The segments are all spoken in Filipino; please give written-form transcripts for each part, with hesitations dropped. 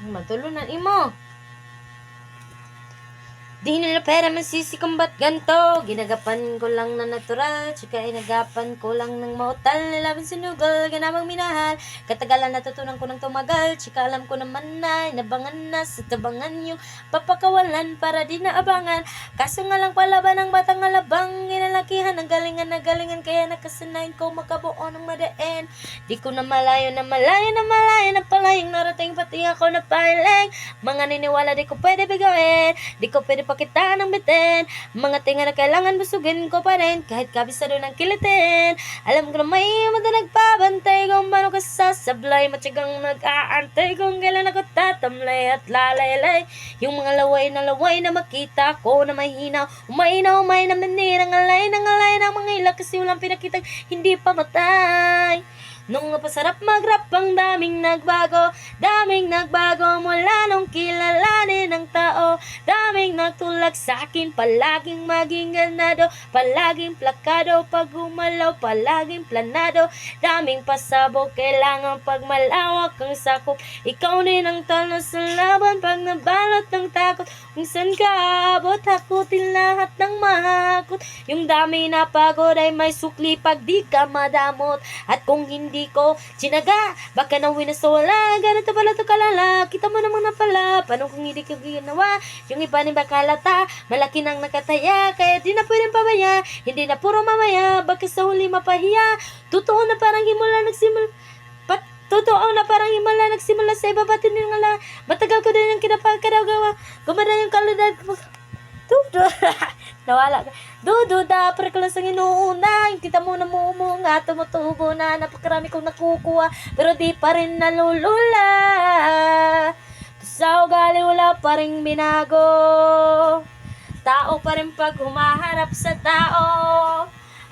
Matulunan imo. Di nila pera masisikambat ganto. Ginagapan ko lang na natural. Tsaka inagapan ko lang ng mautal. Nilaban sinugol, ganamang minahal. Katagalan natutunan ko ng tumagal. Tsaka alam ko naman na inabangan na sa tabangan yung papakawalan para di naabangan. Kaso nga lang palaban ng batang alabang. Inalakihan ng galingan na galingan. Kaya nakasanayin ko makabuo ng madain. Di ko na malayo na palayong narating pati ako na paling. Mga niniwala di ko pwede bigawin. Di ko pwede pakita ng bitin. Mga tinga na kailangan busugin ko pa rin. Kahit kabisado ng kilitin. Alam ko na may mata nagpabantay. Kung paano ka sasablay. Matyagang nag-aantay. Kung kailan ako tatamlay at lalaylay. Yung mga laway na makita ko na mahina. Umay na manira. Ngalay ng mga ilag. Kasi walang pinakita hindi pa matay. Nung napasarap mag-rap ang daming nagbago mula nung kilalanin ng tao. Daming nagtulak sa akin, palaging maging ganado, palaging plakado, pag gumalaw, palaging planado. Daming pasabog, kailangan pag malawak ang sakop. Ikaw din ang talo sa laban pag nabalot ng takot. Kung saan ka abot, hakutin lahat ng mahakot. Yung dami na pagod ay may sukli pag di ka madamot. At kung hindi ko sinaga, baka nawin na sa wala. Ganito pala to kalala, kita mo naman na pala. Paano kung hindi ko ginawa? Yung iba ni bakalata, malaki nang nakataya. Kaya di na pwedeng pabaya, hindi na puro mamaya. Baka sa huli mapahiya. Totoo na parang himula nagsimula sa iba batin yung ala. Matagal ko din yung kinapagkadagawa. Gumana yung kalidad. Nawala ka. Dududa, pero lang sa inuuna. Kita mo na mumunga, tumutubo na. Napakarami kong nakukuha, pero di pa rin nalulula. Sa ugali wala pa rin binago. Tao pa rin pag humaharap sa tao.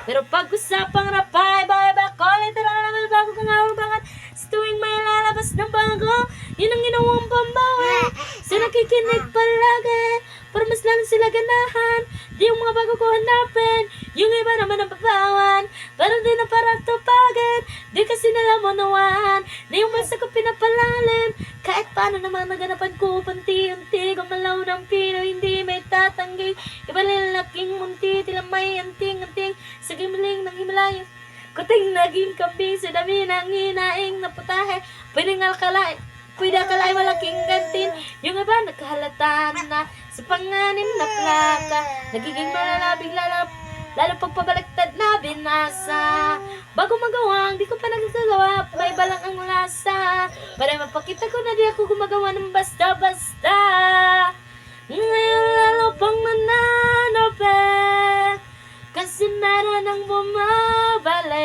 Pero pag usapang rapay, bye-bye ko, literal naman bago kang hawabangan. Sa tuwing may lalabas ng bago, yun ang ginawang pambawi. So nakikinig palagi, para mas lalo sila ganahan. Di yung mga bago ko hanapin, yung iba naman ang papawan. Parang di na parang tupagin, di kasi nila monawan. Na yung masa ko pinapalalim, kahit paano naman naganapan ko, panti-unti, gumalaw ng pino, hindi may tatanggi. Iba lalaking munti, tila may anting-anting, sa gimaling ng Himalaya. Kuting naging kambing, sa dami ng hinaing na putahe, pwede akalain malaking gantin. Yung iba nagkahalata na sa panganim na plaka, nagiging malalabing lalo pagpabaliktad na binasa. Bago magawang, di ko pa nagagawa, may balang ang lasa. Para mapakita ko na di ako gumagawa ng basta-basta. Ngayon lalo pang nananapin, kasi meron ang bumabalik.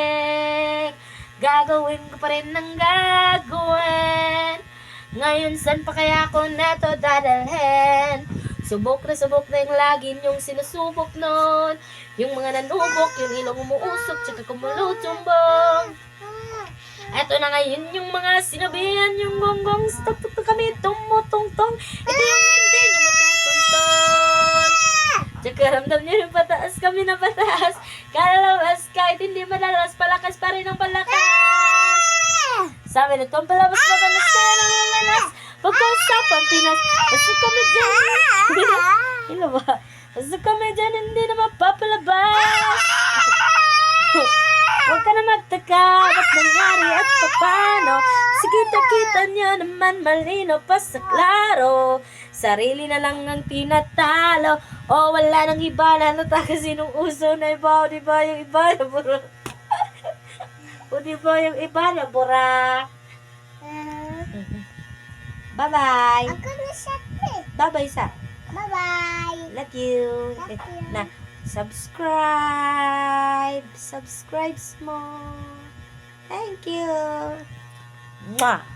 Gagawin ko pa rin ang gagawin. Ngayon saan pa kaya ako neto dadalhin? Subok na yung lagi yung sinusubok nun. Yung mga nanubok, yung ilong umuusok, tsaka kumulutumbong. Eto na ngayon yung mga sinabihan, yung gonggong, stop kami tumutungtong. Ito yung hindi nyo matutunton. Tsaka ramdam nyo yung pataas kami na pataas. Kalabas kahit hindi madalas, palakas pa rin ang palakas. Sabi na itong palabas na banas kaya ng malas. Pagkausapang Pinas, basta kami dyan. Ano ba? Basta kami dyan, hindi na mapapalabas. Huwag ka na magtaka, ba't nangyari at paano? Sige, kita nyo naman malino pa sa klaro. Sarili na lang ang tinatalo. O wala nang iba na kasi nung uso na iba. O diba yung iba na bura? O diba yung iba na bura? Bye-bye. Ako na siya, eh. Bye-bye sa. Bye-bye. Love you. Love you. Na, subscribe. Subscribe mo. Thank you. Mwah.